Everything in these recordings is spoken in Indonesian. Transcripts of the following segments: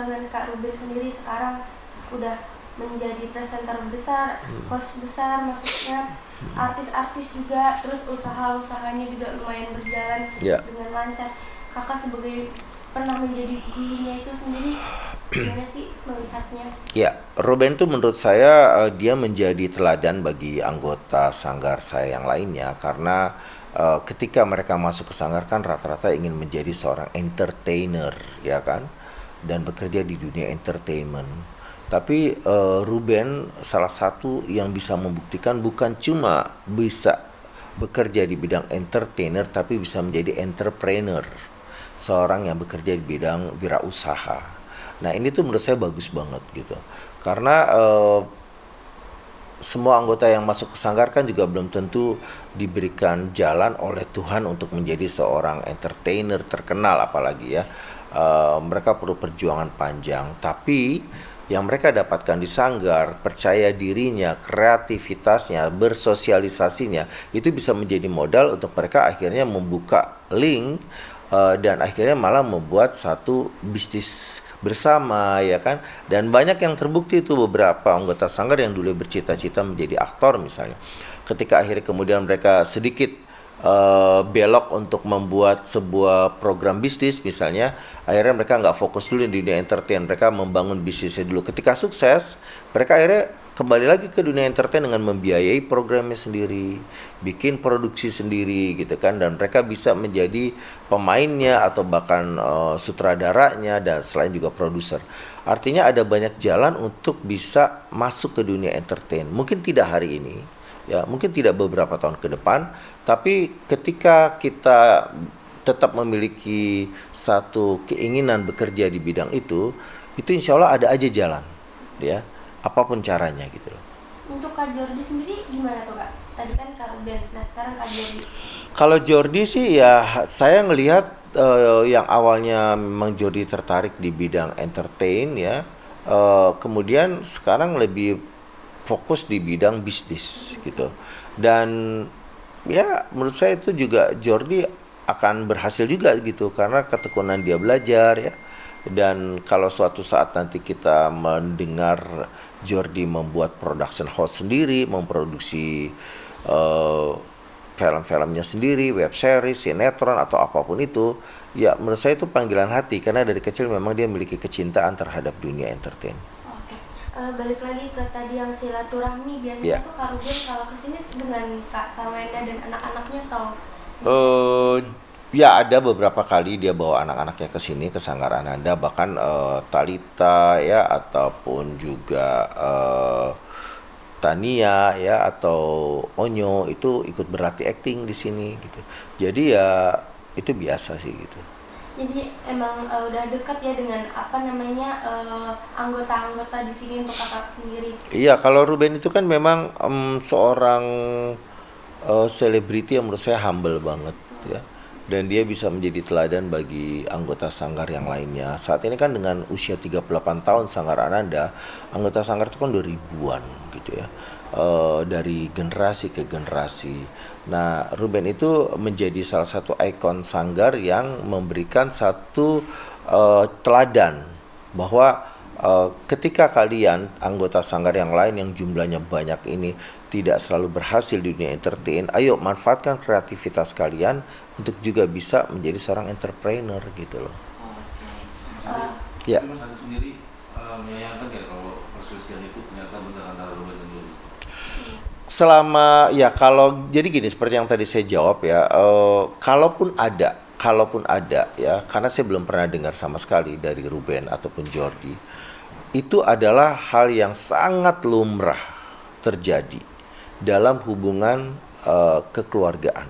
perkembangan Kak Ruben sendiri sekarang udah menjadi presenter besar, host besar, maksudnya artis-artis juga, terus usaha-usahanya juga lumayan berjalan dengan lancar. Kakak sebagai pernah menjadi gurunya itu sendiri, gimana sih melihatnya? Ya, Ruben itu menurut saya dia menjadi teladan bagi anggota sanggar saya yang lainnya karena ketika mereka masuk ke sanggar kan rata-rata ingin menjadi seorang entertainer, ya kan, dan bekerja di dunia entertainment. Tapi Ruben salah satu yang bisa membuktikan bukan cuma bisa bekerja di bidang entertainer, tapi bisa menjadi entrepreneur, seorang yang bekerja di bidang wirausaha. Nah ini tuh menurut saya bagus banget gitu, karena semua anggota yang masuk ke sanggar kan juga belum tentu diberikan jalan oleh Tuhan untuk menjadi seorang entertainer terkenal, apalagi ya. Mereka perlu perjuangan panjang, tapi yang mereka dapatkan di sanggar, percaya dirinya, kreativitasnya, bersosialisasinya, itu bisa menjadi modal untuk mereka akhirnya membuka link dan akhirnya malah membuat satu bisnis bersama, ya kan. Dan banyak yang terbukti itu, beberapa anggota sanggar yang dulu bercita-cita menjadi aktor misalnya, ketika akhirnya kemudian mereka sedikit belok untuk membuat sebuah program bisnis misalnya, akhirnya mereka nggak fokus dulu di dunia entertain, mereka membangun bisnisnya dulu. Ketika sukses, mereka akhirnya kembali lagi ke dunia entertain dengan membiayai programnya sendiri, bikin produksi sendiri gitu kan, dan mereka bisa menjadi pemainnya atau bahkan sutradaranya dan selain juga produser. Artinya ada banyak jalan untuk bisa masuk ke dunia entertain. Mungkin tidak hari ini, ya mungkin tidak beberapa tahun ke depan, tapi ketika kita tetap memiliki satu keinginan bekerja di bidang itu insya Allah ada aja jalan, ya, apapun caranya gitu loh. Untuk Kak Jordi sendiri gimana tuh Kak? Tadi kan Kak Ruben, nah sekarang Kak Jordi. Kalau Jordi sih ya saya ngelihat yang awalnya memang Jordi tertarik di bidang entertain, ya, kemudian sekarang lebih fokus di bidang bisnis gitu. Dan ya menurut saya itu juga Jordi akan berhasil juga gitu karena ketekunan dia belajar, ya. Dan kalau suatu saat nanti kita mendengar Jordi membuat production house sendiri, memproduksi uh, film-filmnya sendiri, web series, sinetron atau apapun itu, ya menurut saya itu panggilan hati karena dari kecil memang dia memiliki kecintaan terhadap dunia entertain. Oke. Balik lagi ke tadi yang silaturahmi, biasanya tuh Kak Ruben kalau kesini dengan Kak Sarwenda dan anak-anaknya atau Ya ada beberapa kali dia bawa anak-anaknya ke sini ke Sanggar Ananda, bahkan Talita, ya, ataupun juga Tania, ya, atau Onyo itu ikut berlatih acting di sini gitu. Jadi ya itu biasa sih gitu. jadi emang udah dekat ya dengan apa namanya anggota-anggota di sini untuk kakak sendiri. Iya, kalau Ruben itu kan memang seorang selebriti yang menurut saya humble banget, ya. Dan dia bisa menjadi teladan bagi anggota sanggar yang lainnya. Saat ini kan dengan usia 38 tahun Sanggar Ananda, anggota sanggar itu kan udah ribuan gitu ya. Dari generasi ke generasi. Nah, Ruben itu menjadi salah satu ikon sanggar yang memberikan satu teladan bahwa ketika kalian anggota sanggar yang lain yang jumlahnya banyak ini tidak selalu berhasil di dunia entertain, ayo manfaatkan kreativitas kalian untuk juga bisa menjadi seorang entrepreneur gitu loh. Oke. Ya. Mas Agus sendiri menyayangkan ya kalau perselisihan itu ternyata benar antara Ruben dan Jordi? Selama ya kalau jadi gini seperti yang tadi saya jawab ya, kalaupun ada ya, karena saya belum pernah dengar sama sekali dari Ruben ataupun Jordi, itu adalah hal yang sangat lumrah terjadi dalam hubungan kekeluargaan,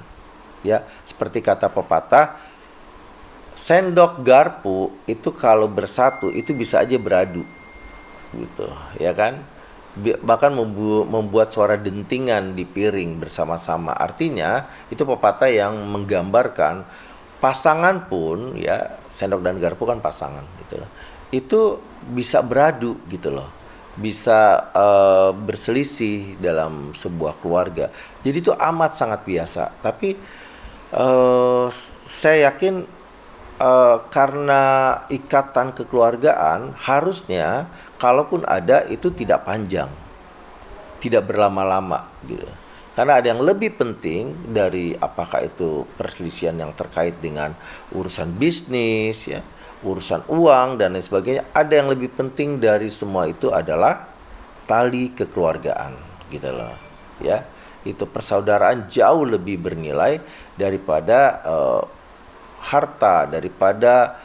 ya. Seperti kata pepatah, sendok garpu itu kalau bersatu itu bisa aja beradu gitu, ya kan. Bahkan membuat suara dentingan di piring bersama-sama. Artinya itu pepatah yang menggambarkan pasangan pun, ya, sendok dan garpu kan pasangan gitu loh, itu bisa beradu gitu loh, bisa berselisih dalam sebuah keluarga. Jadi itu amat sangat biasa. Tapi saya yakin karena ikatan kekeluargaan harusnya kalaupun ada itu tidak panjang, tidak berlama-lama gitu. Karena ada yang lebih penting dari apakah itu perselisihan yang terkait dengan urusan bisnis ya, urusan uang dan lain sebagainya. Ada yang lebih penting dari semua itu adalah tali kekeluargaan gitu loh. Ya, itu persaudaraan jauh lebih bernilai daripada harta, daripada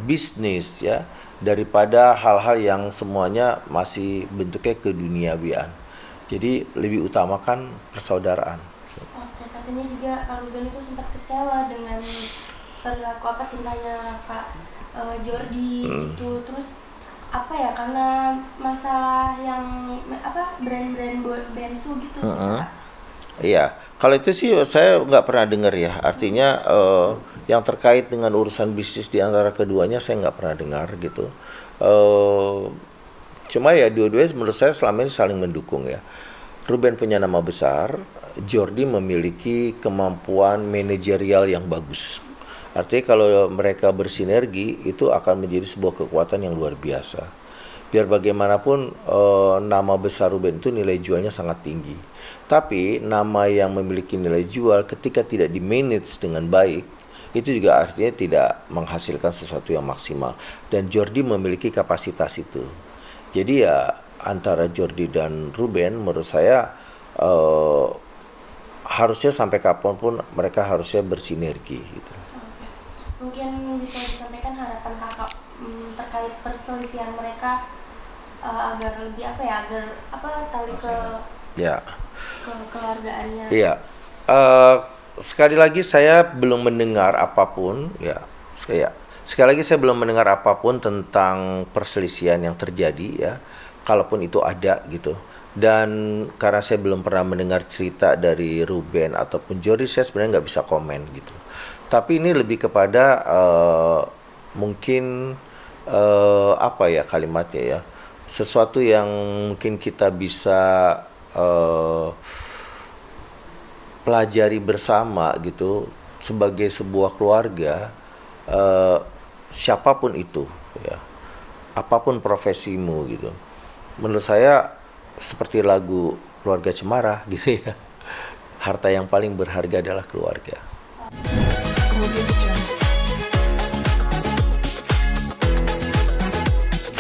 bisnis ya, daripada hal-hal yang semuanya masih bentuknya keduniawian. Jadi lebih utamakan persaudaraan. Katanya juga Kak Ruben itu sempat kecewa dengan perilaku tintanya Kak Jordi gitu. Terus apa ya, karena masalah yang brand-brand bensu gitu Kak. Iya, kalau itu sih saya nggak pernah dengar ya. Artinya yang terkait dengan urusan bisnis di antara keduanya saya nggak pernah dengar gitu. Cuma ya dua-duanya menurut saya selama ini saling mendukung ya. Ruben punya nama besar, Jordi memiliki kemampuan manajerial yang bagus. Artinya kalau mereka bersinergi itu akan menjadi sebuah kekuatan yang luar biasa. Biar bagaimanapun nama besar Ruben itu nilai jualnya sangat tinggi. Tapi nama yang memiliki nilai jual ketika tidak di-manage dengan baik, itu juga artinya tidak menghasilkan sesuatu yang maksimal. Dan Jordi memiliki kapasitas itu. Jadi ya antara Jordi dan Ruben menurut saya harusnya sampai kapanpun mereka harusnya bersinergi gitu. Mungkin bisa disampaikan harapan Kakak terkait perselisihan mereka agar lebih agar tali kekeluargaannya. Iya. Sekali lagi saya belum mendengar apapun ya. Sekali lagi saya belum mendengar apapun tentang perselisihan yang terjadi ya. Kalaupun itu ada gitu. Dan karena saya belum pernah mendengar cerita dari Ruben ataupun Jordi, saya sebenarnya nggak bisa komen gitu. Tapi ini lebih kepada mungkin kalimatnya ya, sesuatu yang mungkin kita bisa pelajari bersama gitu sebagai sebuah keluarga, siapapun itu ya, apapun profesimu gitu. Menurut saya seperti lagu Keluarga Cemara gitu ya, harta yang paling berharga adalah keluarga.